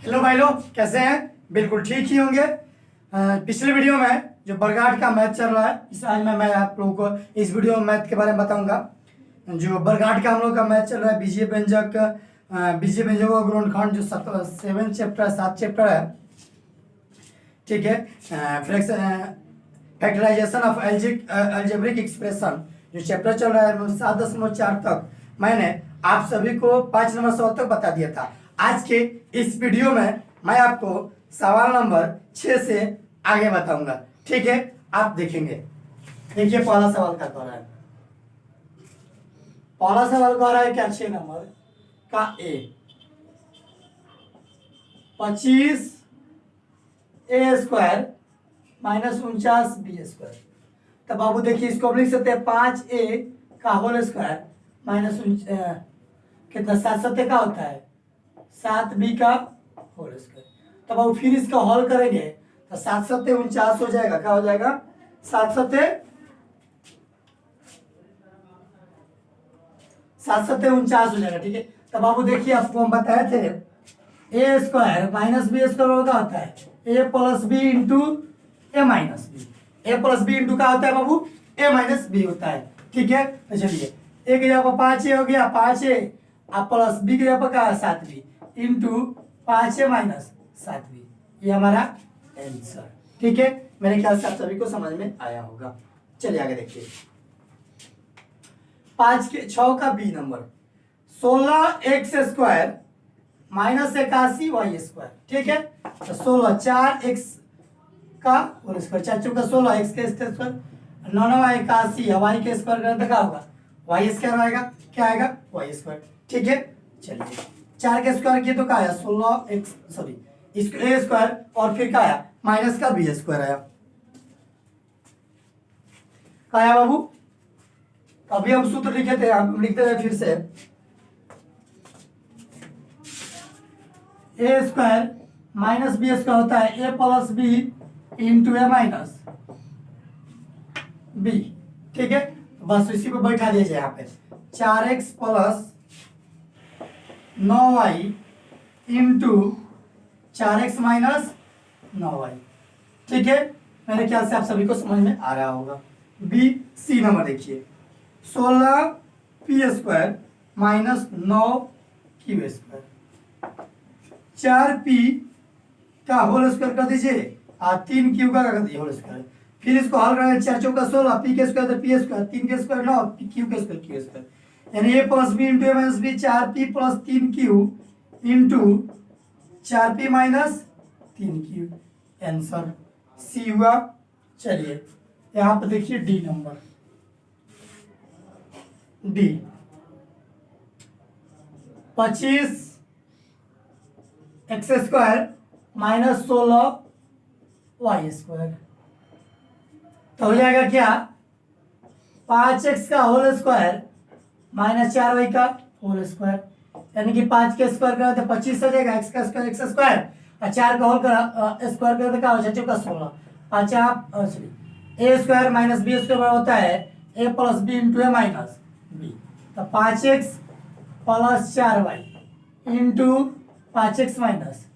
Hello भाई लोग, कैसे हैं? बिल्कुल ठीक ही होंगे। पिछले वीडियो में जो बरगाड़ का मैथ चल रहा है, इस आज मैं आप लोगों को इस वीडियो में मैथ के बारे में बताऊंगा। जो बरगाड़ का हम लोग का मैथ चल रहा है, बीजीय व्यंजक, बीजीय व्यंजकों का गुणनखंड, जो 7 चैप्टर 7 चैप्टर है, ठीक है। फैक्टराइजेशन ऑफ अलजेब्रिक एक्सप्रेशन जो चैप्टर चल रहा है 7.4 तक मैंने आप सभी को 5 नंबर सवाल तक बता दिया था। आज के इस वीडियो में मैं आपको सवाल नंबर 6 से आगे बताऊंगा, ठीक है। आप देखेंगे, देखिए पहला सवाल क्या कह रहा है। पहला सवाल कह रहा है क्या, 6 नंबर का ए 25 ए स्क्वायर माइनस 49 बी स्क्वायर। तब बाबू देखिए, इसको हम लिख सकते हैं 5a का होल स्क्वायर माइनस कितना, 7 का होता है 7b का होल स्क्वायर। तब बाबू फिर इसका हॉल करेंगे तो 7 7 49 हो जाएगा। क्या हो जाएगा? 7 7 49 हो जाएगा, ठीक है। तब बाबू देखिए, आपको हम बताए थे ए स्क्वायर माइनस बी स्क्वायर क्या होता है, a plus b into a minus B. A plus b into क्या होता है बाबू? ए माइनस बी होता है, ठीक है। तो चलिए, ए की जगह पर 5a हो गया, 5a आप प्लस बी की जगह पर क्या है 7b into 5a minus 7b, ये हमारा आंसर, ठीक है। मेरे ख्याल से आप सभी को समझ में आया होगा। चलिए आगे देखिए, 5 के 6 का B number 16x square minus 81 y square, ठीक है। तो 16 4x का होल स्क्वायर, 4 चौका 16 x के स्क्वायर 9 9 81 वाई के स्क्वायर करने का होगा वाई स्क्वायर आएगा। क्या आएगा? वाई स्क्वायर, ठीक है। चलिए, 4 के स्क्वायर किए तो क्या आया 16x, सॉरी इसको ए स्क्वायर और फिर क्या आया माइनस का बी स्क्वायर आया। क्या आया बाबू? अभी हम सूत्र लिखे थे, हम लिखते हैं फिर से, ए स्क्वायर माइनस बी स्क्वायर होता है a plus b into a minus b, ठीक है। बस इसी पे बैठा दीजिए यहाँ पे 4x plus 9y into 4x minus 9y, ठीक है। मेरे ख्याल से आप सभी को समझ में आ रहा होगा। बी सी नंबर देखिए, 16p square minus 9q square, 4p का होल स्क्वायर कर दीजिए और 3q का कर दीजिए होल स्क्वायर। फिर इसको हल करें, 4 चौका 16 p के स्क्वायर तो p स्क्वायर, 3 के स्क्वायर 9 q के स्क्वायर q स्क्वायर, यानी a plus b into a minus b 4p plus 3q into 4p minus 3q, answer C हुआ। चलिए यहाँ पर देखिए D number, D 25 x square minus 16 y square, तो हो जाएगा क्या 5x का होल स्क्वायर माइनस 4y का होल स्क्वायर, यानी कि 5 के स्क्वायर करें तो 25 हो जाएगा, x का स्क्वायर x स्क्वायर और 4 का होल स्क्वायर करें तो क्या हो जाएगा 16। 5 आप ए स्क्वायर माइनस बी स्क्वायर होता है a plus b into a minus b, तो 5x plus 4y into 5x minus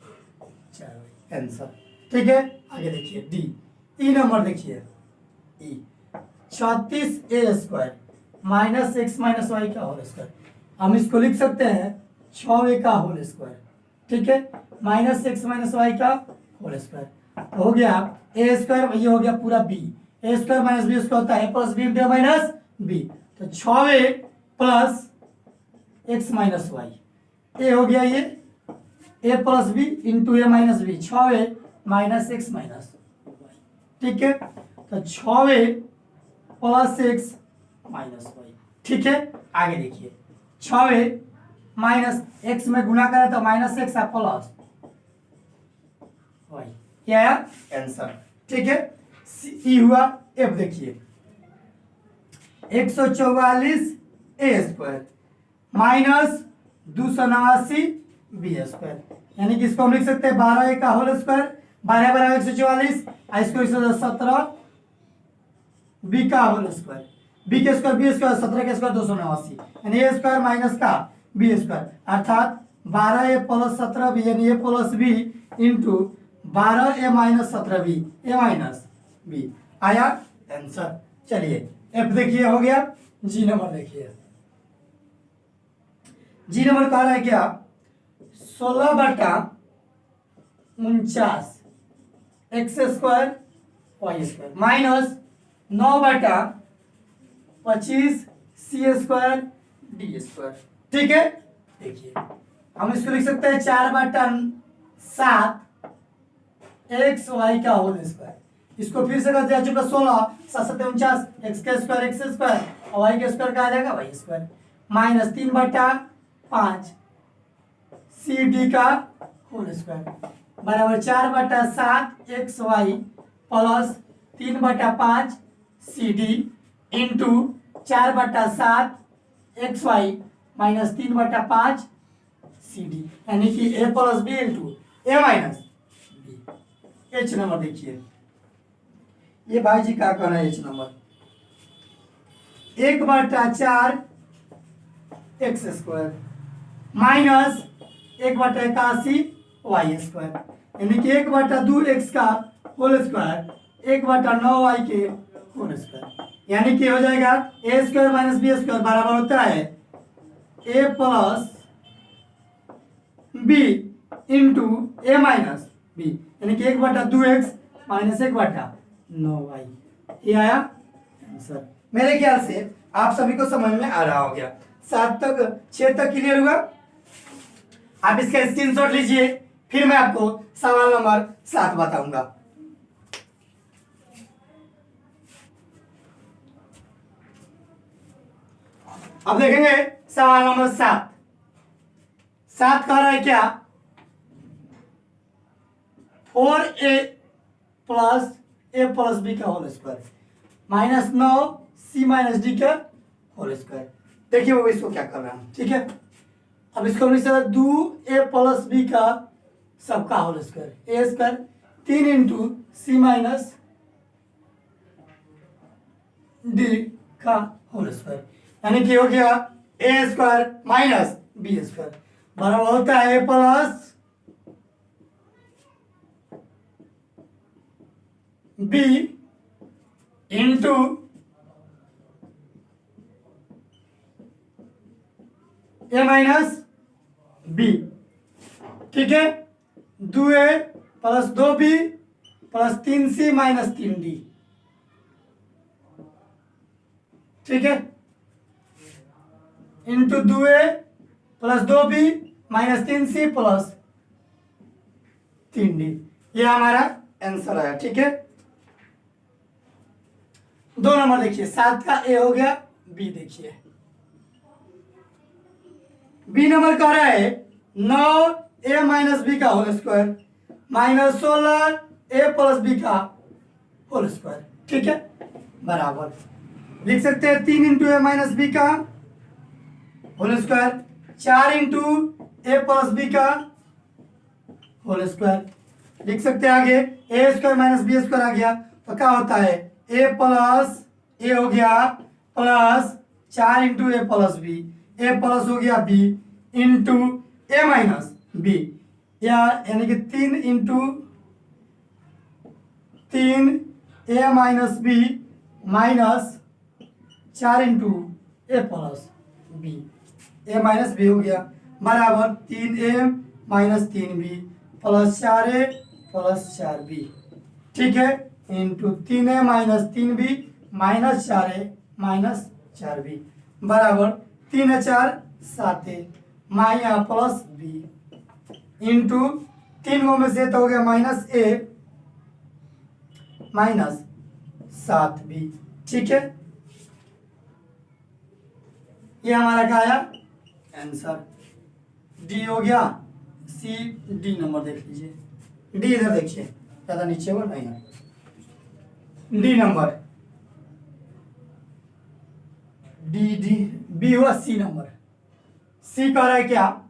4y, answer, ठीक है। आगे देखिए डी ई नंबर देखिए, E 36a square minus x minus y का होल स्क्वायर, हम इसको लिख सकते हैं 6a का होल स्क्वायर, ठीक है, माइनस x माइनस वाई का होल स्क्वायर। तो हो गया ए स्क्वायर, ये हो गया पूरा b, a square minus b square होता है plus b into minus b, तो 6a plus x minus y, a हो गया ये a plus b into a minus b, 6a minus x minus y, ठीक है। तो 6a plus x minus y, ठीक है। आगे देखिए 6a माइनस x में गुना करें तो माइनस x है प्लस वाई, क्या आया आंसर, ठीक है। सी हुआ। एफ देखिए 144 ए स्क्वायर माइनस 289 बी स्क्वायर, यानी कि इसको हम लिख सकते हैं 12a का होल स्क्वायर, 12 बराबर 144 इसको 117 बी का होल स्क्वायर, बी के स्क्वायर बी स्क्वायर 17 के स्क्वायर 289, यानी ए स्क्वायर माइनस का बी स्क्वायर अर्थात 12a प्लस 17b यानी a plus b into 12a minus 17b a minus b आया आंसर। चलिए एफ देखिए हो गया। जी नंबर देखिए, जी नंबर कह रहा है क्या 16/49 x square y square minus 9/25 c square d square. ठीक है, देखिए हम इसको लिख सकते हैं 4/7 एक्स वाई का होल स्क्वायर। इसको फिर से कर दिया चुका 16 7 7 49 एक्स का स्क्वायर एक्स स्क्वायर और वाई का स्क्वायर का आ जाएगा y square minus 3/5 c d का होल स्क्वायर बराबर 4/7 x y plus 3/5 c d into 4/7 x y minus 3/5 c d यानी कि a plus b into a minus b. H number देखिए, ये भाई जी क्या कर रहे हैं H number 1/4 x square minus 1/81 y square यानी कि 1/2 एक्स का होल स्क्वायर 1/9 वाई के होल स्क्वायर यानी कि हो जाएगा ए स्क्वायर माइनस बी स्क्वायर बराबर होता है a plus b into a minus b यानी कि 1/2 एक्स माइनस 1/9 वाई। ये आया आंसर। मेरे ख्याल से आप सभी को समझ में आ रहा हो गया। 6 तक क्लियर हुआ। आप इसका स्क्रीनशॉट लीजिए, फिर मैं आपको सवाल नंबर 7 बताऊंगा। अब देखेंगे सवाल नंबर 7। 7 कह रहा है क्या 4a प्लस बी का होल स्क्वायर माइनस 9 सी माइनस डी का होल स्क्वायर। देखिए वो इसको क्या कर रहा है, ठीक है। अब इसको हम 2a प्लस बी का सबका whole square a square 3 into C minus D का होल स्क्वायर यानी कि हो गया ए स्क्वायर माइनस बी स्क्वायर बराबर होता है a plus b into a minus b. ठीक है, 2a plus 2b plus 3c minus 3d। ठीक है, into 2a plus 2b minus 3c plus 3d। ये हमारा आंसर आया। ठीक है, 2 नंबर देखिए 7 का ए हो गया। बी देखिए, बी नंबर कह रहा है 9a माइनस बी का होल स्क्वायर माइनस 16 ए प्लस बी का होल स्क्वायर। ठीक है, बराबर लिख सकते हैं 3 इंटू ए माइनस बी का whole square 4 into a plus B का होल स्क्वायर लिख सकते हैं। आगे ए स्क्वायर माइनस बी स्क्वायर आ गया तो क्या होता है ए प्लस ए हो गया plus 4 into a plus b a plus हो गया B into a minus b यानी कि 3 into 3 a minus b minus 4 into a plus b a minus B हो गया बराबर 3a minus 3b plus 4a plus 4b। ठीक है, into 3a minus 3b minus 4a minus 4b बराबर 3 4 7a minus plus b into 3 गो में से तो हो गया माइनस a माइनस 7b। ठीक है, ये हमारा क्या आया आंसर। डी हो गया। सी डी नंबर देख लीजिए, डी इधर देखिए ज्यादा नीचे हुआ नहीं है। डी नंबर डी बी हुआ सी नंबर। सी कह रहा है क्या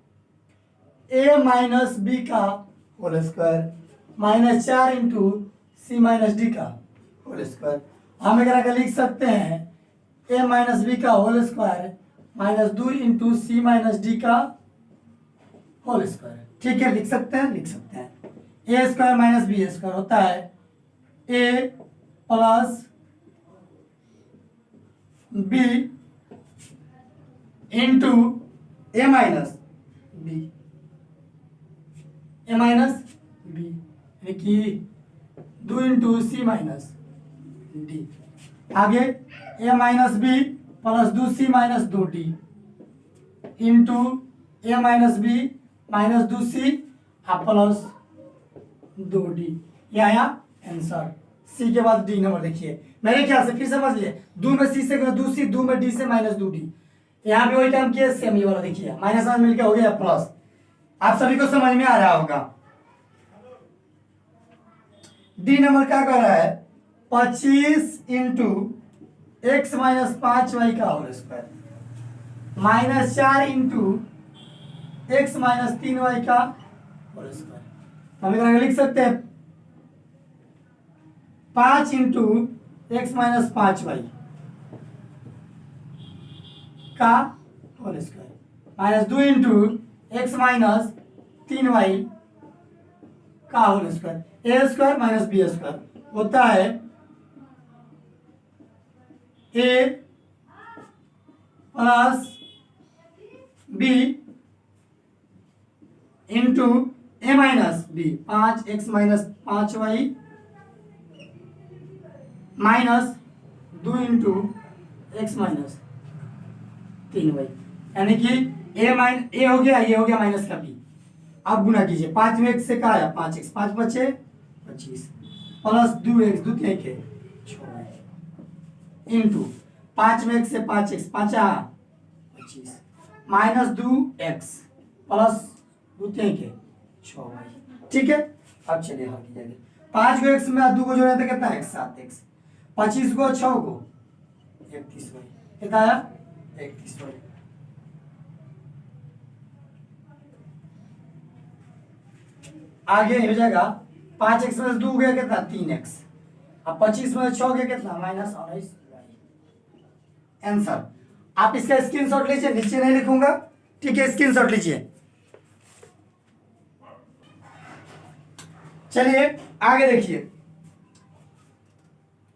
ए माइनस बी का होल स्क्वायर माइनस 4 इंटू सी माइनस डी का होल स्क्वायर। हम एक लिख सकते हैं ए माइनस बी का होल स्क्वायर माइनस 2 इंटू सी माइनस डी का होल स्क्वायर। ठीक है, लिख सकते हैं, लिख सकते हैं। A square minus b square होता है a plus b into a minus B, a minus b यानी कि 2 इंटू सी माइनस डी। आगे a minus b plus 2c minus 2d into a minus b minus 2c plus 2d। ये आया answer. सी के बाद D number देखिए, मेरे ख्याल से फिर समझ लिए, 2 में सी से 2c, 2 में डी से माइनस 2d। यहाँ भी वही काम किया, सेम ये वाला देखिए, माइनस माइनस मिलकर हो गया प्लस। आप सभी को समझ में आ रहा होगा। डी नंबर क्या कर रहा है, 25 इंटू एक्स माइनस 5y का whole square minus 4 into x minus 3y का होल स्क्वायर। हम लिख सकते हैं 5 इंटू एक्स माइनस 5y का whole square minus 2 into x minus 3y का whole square. A square minus b square होता है a plus b into a minus b, 5x minus 5y minus 2 into x minus 3y, यानी कि ए हो गया, ये हो गया माइनस का बी। अब गुना कीजिए, 5 में x से क्या आया, 5x, 5 बचे 25 प्लस 2x, 2 3 के 6 इंटू 5 में x से 5x, 5 25 माइनस 2x प्लस 2 3 के 6y। ठीक है, अब चलिए हल कीजिए। 5 को x में 2 को जोड़े तो कितना है, 7x, 25 को 6 को 31y, कितना आया 31y। आगे हो जाएगा 5x में 2 गया कितना, 3x, अब 25 में 6 गया कितना, माइनस 19। आंसर। आप इसका स्क्रीनशॉट लीजिए, नीचे नहीं लिखूंगा, ठीक है, स्क्रीनशॉट लीजिए। चलिए आगे देखिए,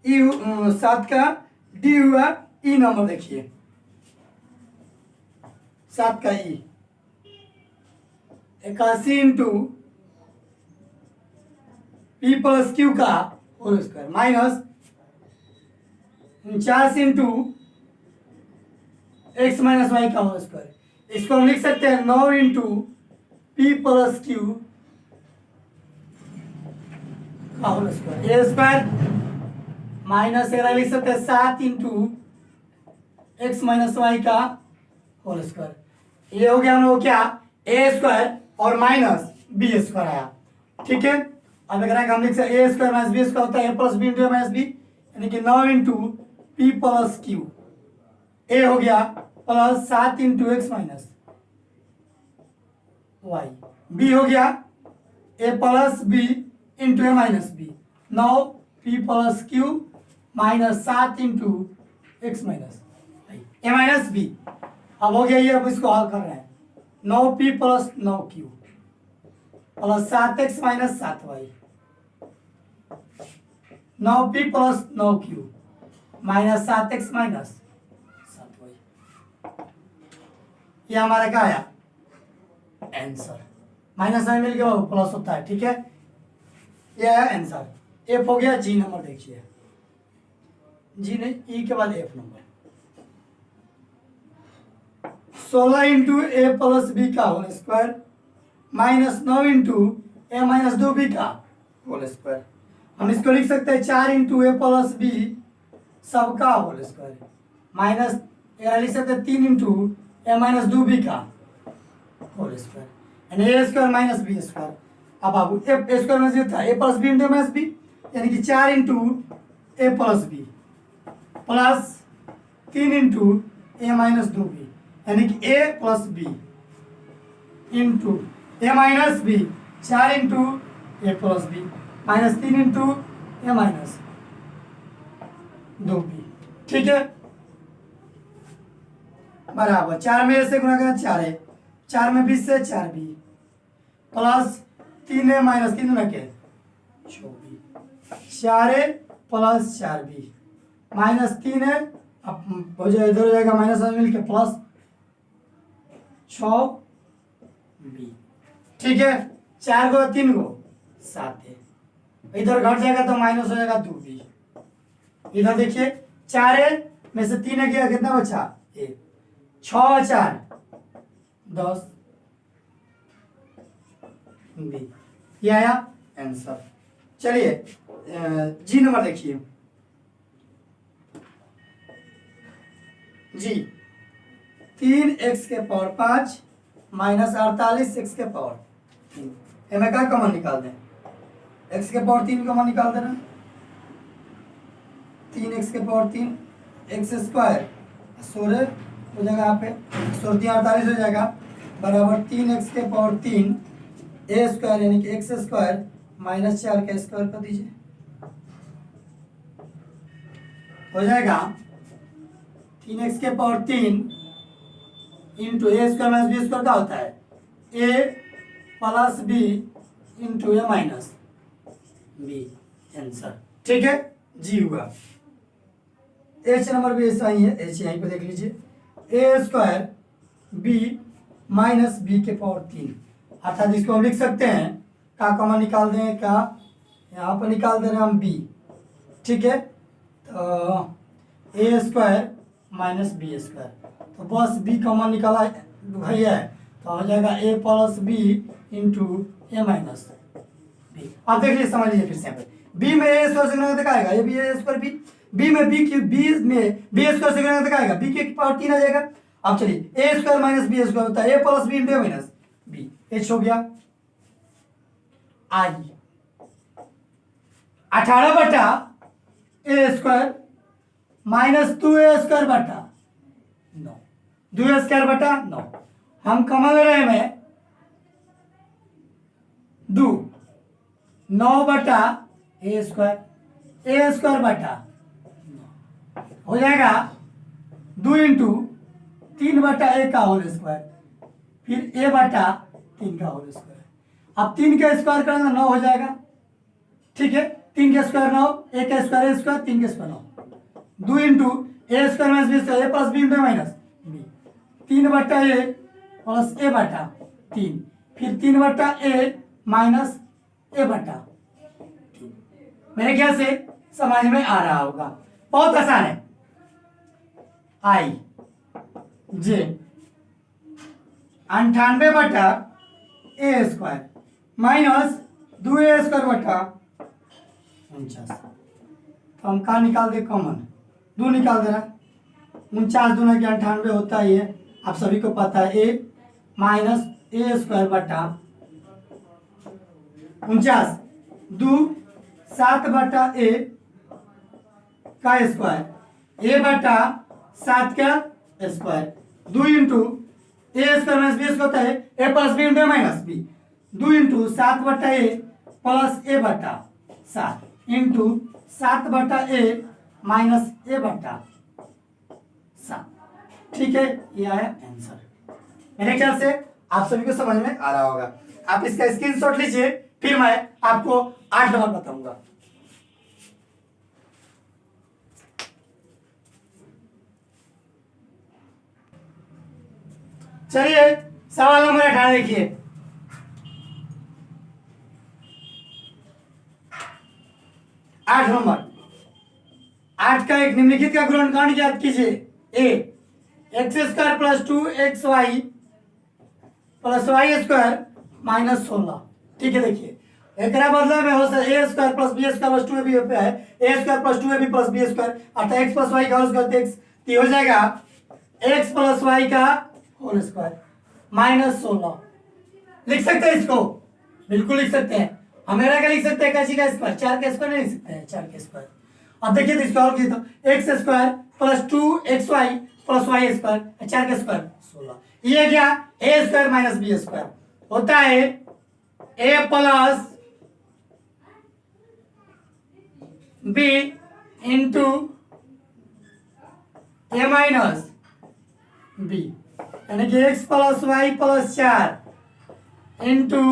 ई 7 का डी हुआ, ई नंबर देखिए, 7 का E 81 into p plus q का whole square minus 49 into x minus y का होल स्क्वायर। इसको हम लिख सकते हैं 9 इंटू पी प्लस क्यू का whole square, a square minus लिख सकते हैं 7 इंटू एक्स माइनस वाई का होल स्क्वायर। ये हो गया हम लोग क्या, ए स्क्वायर और माइनस बी स्क्वायर आया। ठीक है, अब अगर हम लिख सकते ए स्क्वायर माइनस बी स्क्वायर होता है a plus b into a minus b, यानी कि 9 into p plus q, a हो गया plus 7 into x minus y, b हो गया a plus b into a minus b, 9 p plus q minus 7 into x minus a minus b. अब हो गया ये, अब इसको हल कर रहे हैं, 9 p plus 9 Q plus 7x minus 7y, 9 p plus 9 Q minus 7x minus 7y। ये हमारा क्या आया आंसर। माइनस साइन मिल गया प्लस होता है। ठीक है, ये है आंसर। एफ हो गया, जी नंबर देखिए, जी नहीं ई के बाद F number 16 into a plus B का whole square minus 9 into a minus 2b का होल स्क्वायर। हम इसको लिख सकते हैं 4 इंटू ए प्लस बी सबका होल स्क्वायर माइनस लिख सकते हैं 3 इंटू ए माइनस 2b का होल स्क्वायर, यानी a square minus b square. अब बाबू ए स्क्वायर में था a plus b into minus b, यानी कि 4 into a plus b plus 3 into a minus 2b, यानी कि a plus b into a minus b, 4 into a plus b minus 3 into a minus 2b। ठीक है, बराबर 4 में ए से गुणा करना 4 है, 4 में 20 से 4b प्लस 3a माइनस 3 दूना के 24 4a plus 4b minus 3a अब हो जाए इधर हो जाएगा माइनस में मिल के प्लस 6b। ठीक है 4 को 3 को 7a इधर घट जाएगा तो माइनस हो जाएगा 2b। इधर देखिए 4a में से 3 गया कितना बचा 1 6 4 10 बी ये आया आंसर। चलिए जी नंबर देखिए जी 3x के पावर 5 माइनस 48x के पावर 3 हमें क्या कॉमन निकाल दें x के पावर 3 कॉमन निकाल देना 3x के पावर 3 एक्स स्क्वायर 16 हो जाएगा यहाँ पे 48 हो जाएगा बराबर 3x के पावर 3 ए स्क्वायर यानी कि एक्स स्क्वायर माइनस 4 का स्क्वायर कर दीजिए हो जाएगा 3x के power 3 into a square minus b square क्या होता है a plus b into a minus b answer. ठीक है जी हुआ। एच नंबर भी ऐसा ही है एच यहीं पे देख लीजिए ए स्क्वायर बी माइनस बी के पावर 3 अर्थात इसको हम लिख सकते हैं का कॉमन निकाल दें क्या यहाँ पर निकाल दे रहे हैं हम बी। ठीक है तो ए स्क्वायर माइनस बी स्क्वायर तो बस बी कॉमन निकाला भैया है तो हो जाएगा ए plus b into a minus B. आप देख लीजिए समझ लीजिए फिर से यहाँ पे बी में ए स्क्वायर से गुणा दिखाएगा ये बी ए स्क्वायर बी में बी की बी में बी स्क्वायर से गुणा दिखाएगा बी के पावर 3 आ जाएगा। अब चलिए ए स्क्वायर माइनस बी स्क्वायर होता है a plus b into a minus b H हो गया आई 18 बटा ए स्क्वायर माइनस 2a स्क्वायर बटा 9 2a स्क्वायर बटा 9 हम कमल रहे में 2 9 बटा ए स्क्वायर बटा 9 हो जाएगा 2 इंटू 3 बटा ए का होल स्क्वायर फिर ए बटा 3 का होल स्क्वायर। अब 3 का स्क्वायर करेंगे 9 हो जाएगा। ठीक है 3 का स्क्वायर 9 ए का स्क्वायर 3 का square 9 2 into a square minus b square a plus b into minus b 3 बटा ए प्लस ए बटा 3 फिर 3 बटा ए माइनस ए बटा 3। मेरे ख्याल से समझ में आ रहा होगा बहुत आसान है। आई जे 98 बटा ए स्क्वायर माइनस 2a स्क्वायर बटा 49 तो हम कहाँ निकाल दे कॉमन 2 निकाल दे रहा 49 दूना के 98 होता ही है आप सभी को पता है ए माइनस ए स्क्वायर बटा 49 2 7 बटा ए का स्क्वायर ए बटा 7 का square 2 into a square minus b square होता है a plus b into minus b 2 into 7 बटा ए प्लस ए बटा 7 इंटू 7 बटा ए माइनस ए बटा 7। ठीक है ये आया आंसर। मेरे ख्याल से आप सभी को समझ में आ रहा होगा। आप इसका स्क्रीनशॉट लीजिए फिर मैं आपको 8 नंबर बताऊंगा। चलिए सवाल नंबर 18 देखिए 8 नंबर 8 का एक निम्नलिखित का गुणनखंड ज्ञात कीजिए a x square plus 2 x y plus y square minus 16। ठीक है देखिए एक बदला में हो सकता है a square plus b square plus 2ab पे है ए स्क्वायर प्लस 2ab प्लस बी स्क्वायर अर्थात एक्स प्लस वाई का होल स्क्वायर हो जाएगा एक्स प्लस वाई का होल स्क्वायर माइनस 16। लिख सकते हैं इसको बिल्कुल लिख सकते हैं। हमेरा का लिख सकते हैं कैसी का स्क्वायर 4 का स्क्वायर नहीं लिख सकते हैं 4 का स्क्वायर। अब देखिए तो इसको और कीजिए तो x square plus 2xy plus y square 4 का स्क्वायर 16 ये क्या a square minus b square होता है a plus b into a minus b यानी कि x plus y plus 4 into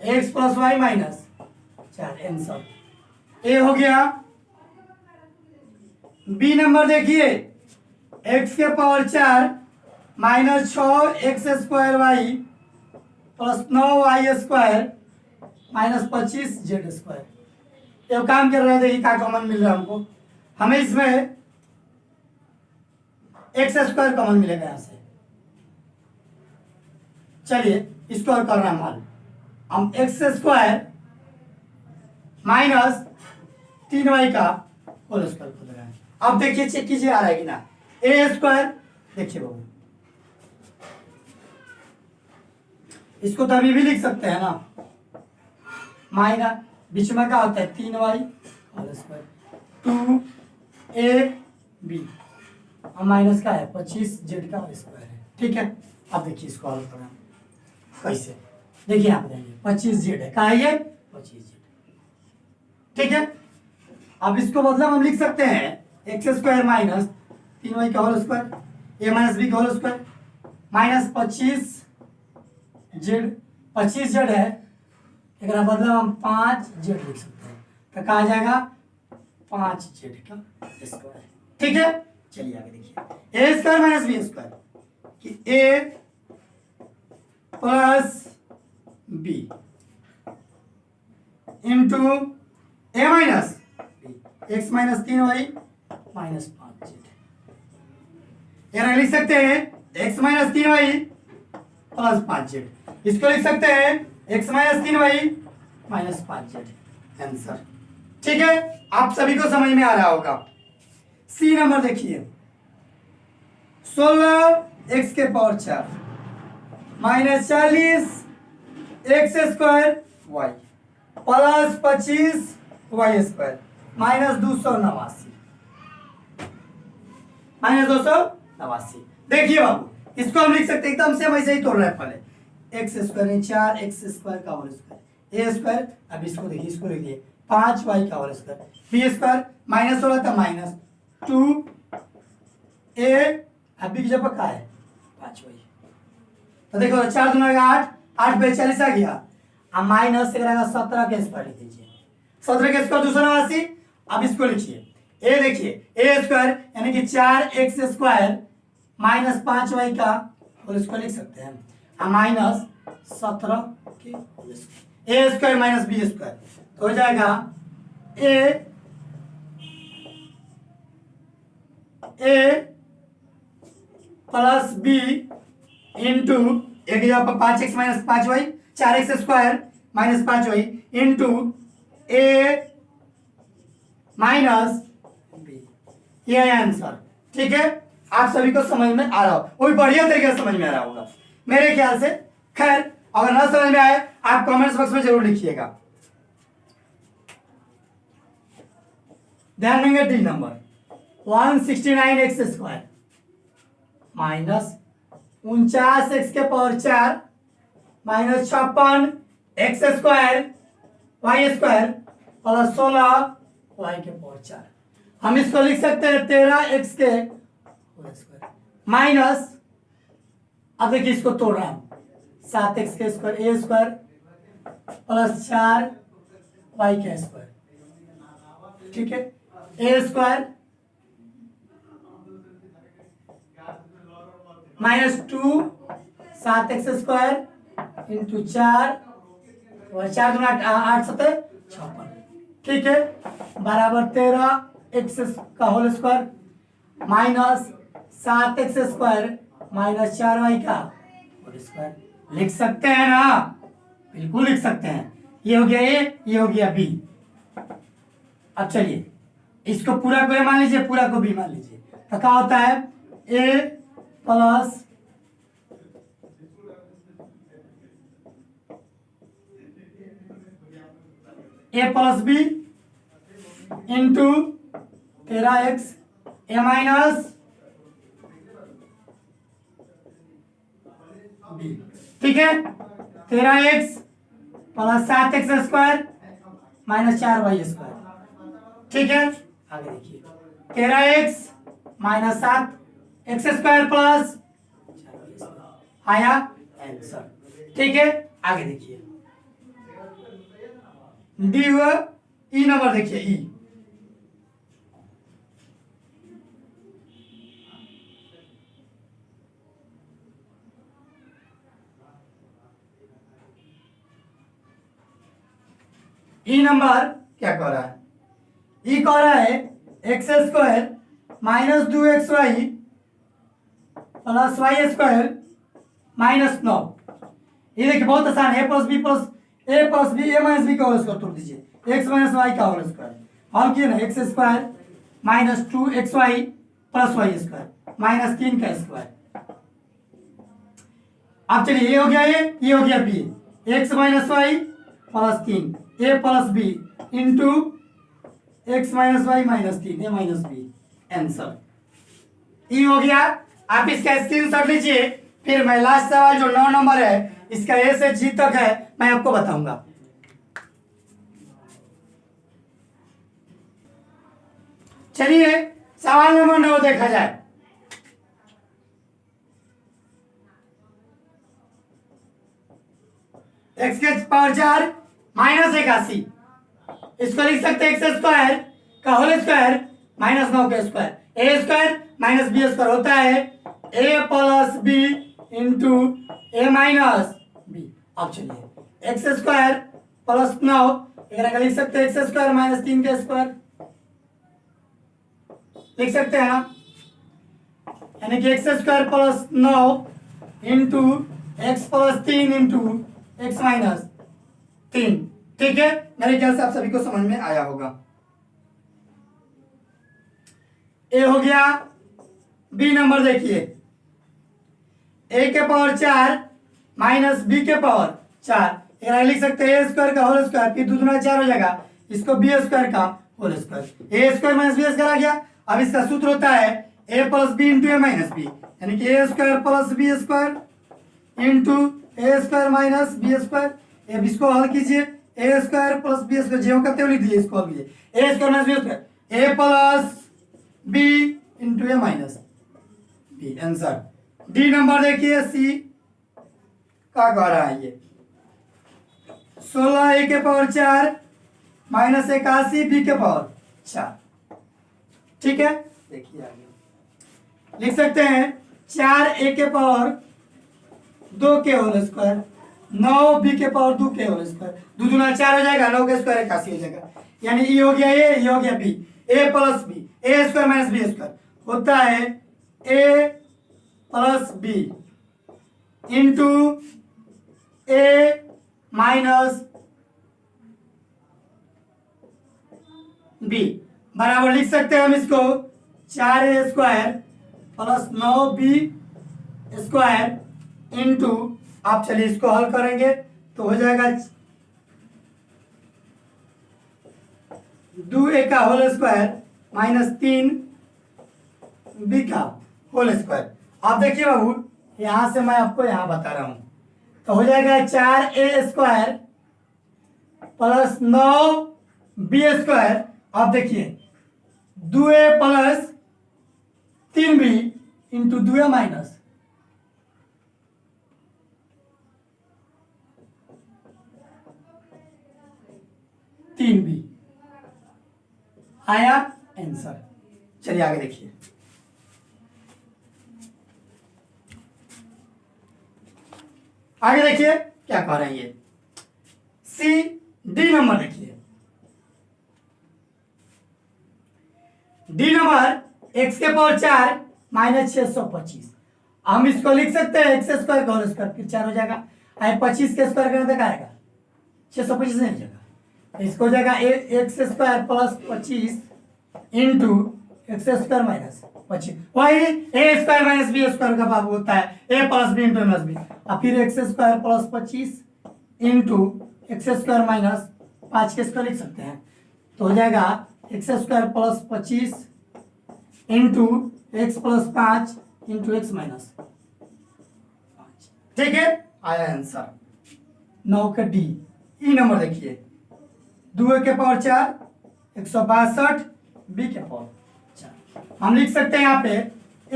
x plus y minus 4 answer A हो गया। B number देखिए, एक्स के power 4 minus 6 x square y plus 9 y square minus 25 z square. ये काम कर रहे हैं, देखिए क्या कॉमन मिल रहा है हमको। हमें इसमें एक्स स्क्वायर कॉमन मिलेगा यहां से। चलिए इसको और करना है मान, हम एक्स स्क्वायर माइनस 3 वाई का होल स्क्वायर खोल रहे हैं। अब देखिए चेक कीजिए आ रहा है कि ना। ए स्क्वायर देखिए बाबू, इसको तो अभी भी लिख सकते हैं ना, माइनस बीच में क्या होता है 3y होल स्क्वायर 2ab और माइनस का है 25z का होल स्क्वायर है। ठीक है, अब देखिए इसको हल करें कैसे। देखिए यहाँ पे देखिए 25z है, कहा ये 25z। ठीक है, अब इसको मतलब हम लिख सकते हैं एक्स स्क्वायर माइनस 3y का होल स्क्वायर ए माइनस बी का होल स्क्वायर माइनस 25z है, एक मतलब हम 5z लिख सकते हैं, तो कहा जाएगा 5z का स्क्वायर। ठीक है, चलिए आगे देखिए a square minus b square कि a plus b into a minus x minus 3y minus 5z। लिख सकते हैं x minus 3y plus 5z, इसको लिख सकते हैं x minus 3y minus 5z answer. ठीक है, आप सभी को समझ में आ रहा होगा। सी नंबर देखिए, 16 एक्स के power 4 minus 40 x square y plus 25 y square minus 289 minus 289। देखिए बाबू, इसको हम लिख सकते हैं एकदम से वैसे ही तोड़ रहे हैं पहले। एक्स स्क्वायर 4 एक्स स्क्वायर का होल स्क्वायर ए स्क्वायर, अब इसको देखिए इसको लिखिए 5 वाई का whole square b square minus 16 था माइनस 2 ए, अब बी की जगह क्या है 5 वाई। तो देखो 4 दूना 8 8 पे 40 आ गया, अब माइनस से 17 के स्क्वायर लिख दीजिए, 17 के स्क्वायर 289। अब इसको लिखिए ए, देखिए ए स्क्वायर यानी कि 4 एक्स स्क्वायर माइनस 5 वाई का होल स्क्वायर लिख सकते हैं, अब माइनस 17 के whole square a square minus b square तो हो जाएगा ए प्लस बी इंटू एक जगह पर 5x minus 5y 4x square minus 5y into a minus b, ये है आंसर। ठीक है, आप सभी को समझ में आ रहा हो, वो भी बढ़िया तरीके से समझ में आ रहा होगा मेरे ख्याल से। खैर अगर ना समझ में आए आप कमेंट्स बॉक्स में जरूर लिखिएगा। ध्यान देंगे D number 169 x square minus 49 x के power 4 minus 56 x square y square plus 16 y के पावर 4। हम इसको लिख सकते हैं 13 एक्स के स्क्वायर माइनस, अब देखिए इसको तोड़ रहा हूं 7 एक्स के square a square plus 4 y के स्क्वायर। ठीक है, a square minus 2 7 x square into 4 और 4 दूना 8 7 56। ठीक है, बराबर 13 एक्स का whole square minus 7 x square minus 4 y का होल स्क्वायर। लिख सकते हैं ना, बिल्कुल लिख सकते हैं। ये हो गया ए, ये हो गया बी। अब चलिए इसको पूरा को ए मान लीजिए, पूरा को बी मान लीजिए, तो क्या होता है a plus a plus b into 13 x a minus b. ठीक है, 13 x plus 7 x square minus 4 y square. ठीक है, आगे देखिए 13 x minus 7 x square plus आया आंसर। ठीक है, आगे देखिए डी हुआ ई नंबर देखिए ई, ई नंबर क्या कह रहा है, ई कह रहा है x square minus 2xy plus y square minus 9। ये देखिए बहुत आसान है, a plus b a minus b का होल स्क्वायर तोड़ दीजिए, एक्स माइनस वाई का होल स्क्वायर हल किए ना, x square minus 2xy plus y square minus 3 का स्क्वायर। अब चलिए ये हो गया ये हो गया b, x minus y plus 3 a plus b into x minus y minus 3 a minus b, answer E हो गया। आप इसका स्क्रीनशॉट लीजिए, फिर मैं लास्ट सवाल जो 9 नंबर है इसका ए से जी तक है मैं आपको बताऊंगा। चलिए सवाल नंबर 9 देखा जाए। एक्स के पावर 4 माइनस 81, इसको लिख सकते हैं एक्स स्क्वायर का होल स्क्वायर माइनस 9 का square, a square minus b square होता है a plus b into a minus b. अब चलिए एक्स स्क्वायर प्लस 9 का लिख सकते हैं एक्स स्क्वायर माइनस 3 का स्क्वायर, लिख सकते हैं ना, यानी कि x square plus 9 into x plus 3 into x minus 3। ठीक है, मेरे ख्याल से आप सभी को समझ में आया होगा। ए हो गया। बी नंबर देखिए, ए के पावर 4 माइनस बी के पावर 4 लिख सकते हैं ए स्क्वायर का होल स्क्वायर, फिर दूसरा 4 हो जाएगा, इसको बी स्क्वायर का whole square, a square minus b square आ गया। अब इसका सूत्र होता है a plus b into a minus b, यानी कि a square plus b square into a square minus b square. अब इसको हल कीजिए, a square plus b square जो करते हुए लिख दीजिए, इसको हल कीजिए a square minus b square a plus b into a minus b, answer. D number देखिए सी का कह रहा है ये 16 ए के पावर 4 माइनस 81 बी के पावर 4। ठीक है, देखिए आगे लिख सकते हैं 4 ए के पावर 2 के होल स्क्वायर 9 बी के पावर 2 के होल स्क्वायर, दो दूना 4 हो जाएगा, 9 के स्क्वायर 81 हो जाएगा, यानी ई हो गया ये हो गया b, a plus b a square minus b square होता है a plus b into a minus b बराबर लिख सकते हैं हम इसको 4 square plus 9 b square into, आप चलिए इसको हल करेंगे तो हो जाएगा 2a का होल स्क्वायर माइनस 3 बी का होल स्क्वायर। आप देखिए बाबू, यहां से मैं आपको यहां बता रहा हूं, तो हो जाएगा 4a square plus 9 b square. आप देखिए 2a plus 3b into 2a minus 3b आया आंसर। चलिए आगे देखिए, आगे देखिए क्या कह रहे हैं ये सी डी नंबर देखिए, डी नंबर एक्स के पावर 4 माइनस 625। हम इसको लिख सकते हैं एक्स स्क्वायर का होल स्क्वायर, फिर 4 हो जाएगा, 25 के स्क्वायर करने तक आएगा 625 नहीं हो जाएगा, इसको हो जाएगा x square plus 25 into x square minus 25, वही a square minus b square का बाबू होता है a plus b into minus b, और फिर x square plus 25 into x square minus 5 के स्क्वायर लिख सकते हैं, तो हो जाएगा x square plus 25 into x plus 5 into x minus 5। ठीक है, आया आंसर 9 का डी। ई नंबर देखिए 2 के पावर 4 162 बी के पावर 4। हम लिख सकते हैं यहाँ पे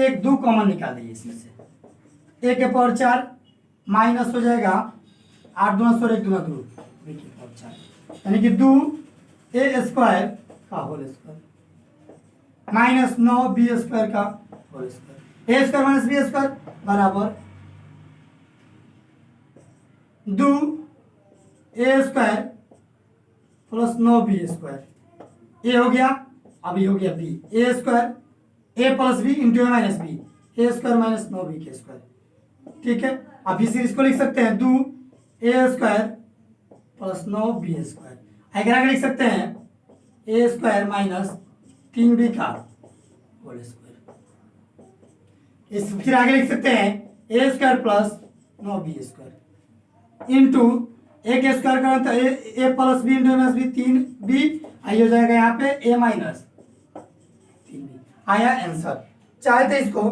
1 2 कॉमन निकाल दीजिए इसमें से, ए के पावर 4 माइनस हो जाएगा 8 दूना 16 1 दूना 2 बी के पावर यानी कि 2a² का होल स्क्वायर माइनस 9b² का whole square. a² minus b² बराबर 2a² प्लस 9b²। ए हो गया, अभी हो गया b, a² a plus b into a minus b, a² minus 9b²। ठीक है, अब इसे इसको लिख सकते हैं 2a² प्लस 9b²। अगर आगे लिख सकते हैं a² माइनस 3b का होल स्क्वायर। इस फिर आगे लिख सकते हैं a² प्लस 9b² इंटू ए के स्क्वायर करें तो a plus b into minus b 3b, आई हो जाएगा यहाँ पे a माइनस 3b। आया आंसर। चाहे तो इसको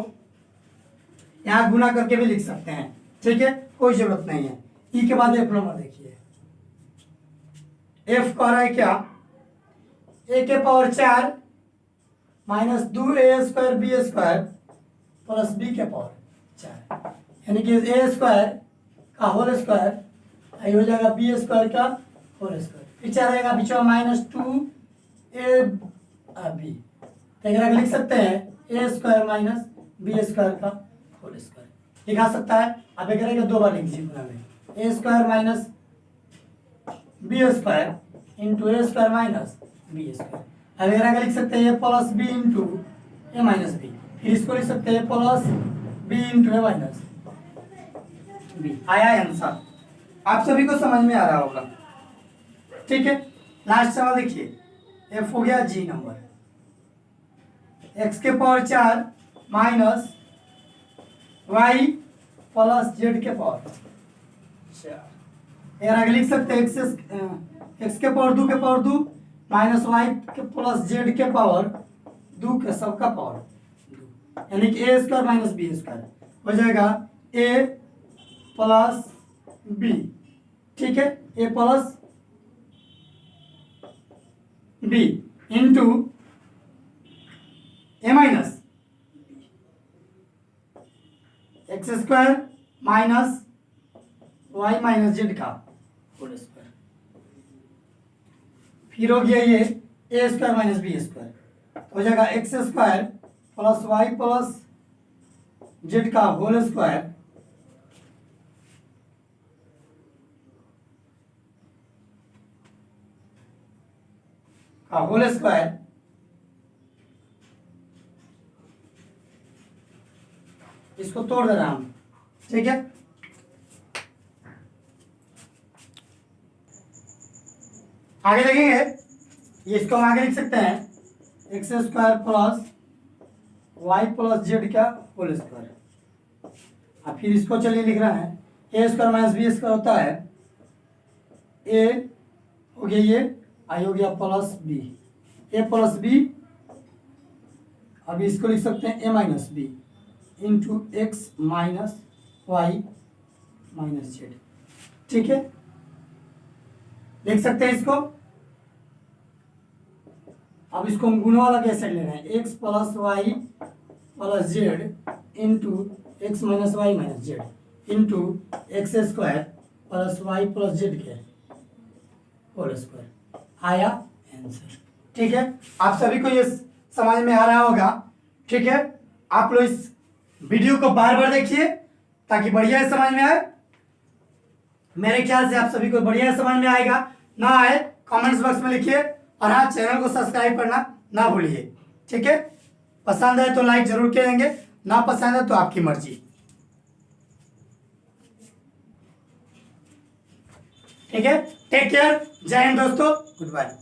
यहाँ गुना करके भी लिख सकते हैं, ठीक है, कोई जरूरत नहीं है। ई के बाद एफ नंबर देखिए, एफ कह रहा है क्या, a के power 4 minus 2a² b² plus b के पावर 4, यानी कि a² का होल स्क्वायर आई हो जाएगा b² का होल स्क्वायर। पीछे रहेगा बीच में माइनस 2ab, तो लिख सकते हैं a² माइनस b² का होल स्क्वायर लिखा सकता है। अब एक दो बार लिख दीजिए पूरा में, a² minus b² into a² minus b²। अब एक लिख सकते हैं a plus b into a minus b, फिर इसको लिख सकते हैं a plus b into a minus b. आया आंसर, आप सभी को समझ में आ रहा होगा, ठीक है। लास्ट सवाल देखिए, एफ हो गया जी नंबर, x के power 4 minus y plus z के पावर 4। आगे लिख सकते हैं x के पावर 2 के पावर 2 माइनस y के प्लस z के पावर 2 के सबका पावर 2, यानी कि a² माइनस b² हो जाएगा a प्लस b, ठीक है, a plus b into a minus x² minus y minus z का होल स्क्वायर। फिर हो गया ये a² माइनस b² हो जाएगा x² plus y plus z का होल स्क्वायर का होल स्क्वायर इसको तोड़ दे रहा हम, ठीक है। आगे देखेंगे, ये इसको हम आगे लिख सकते हैं x² plus y plus z का होल स्क्वायर। अब फिर इसको चलिए लिख रहे हैं a² माइनस b² होता है a हो गया ये, आई हो गया plus b, a plus b, अभी इसको लिख सकते हैं a minus b into x minus y minus z, ठीक है, लिख सकते हैं इसको। अब इसको हम गुणा वाला कैसे ले रहे हैं, x plus y plus z into x minus y minus z into x² plus y plus z के होल स्क्वायर। आया आंसर, ठीक है। आप सभी को ये समझ में आ रहा होगा, ठीक है। आप लोग इस वीडियो को बार बार देखिए ताकि बढ़िया समझ में आए। मेरे ख्याल से आप सभी को बढ़िया समझ में आएगा, ना आए कमेंट्स बॉक्स में लिखिए, और हाँ, चैनल को सब्सक्राइब करना ना भूलिए, ठीक है। पसंद है तो लाइक जरूर करेंगे, ना पसंद है तो आपकी मर्जी, ठीक है। टेक केयर, जय हिंद दोस्तों, गुड बाय।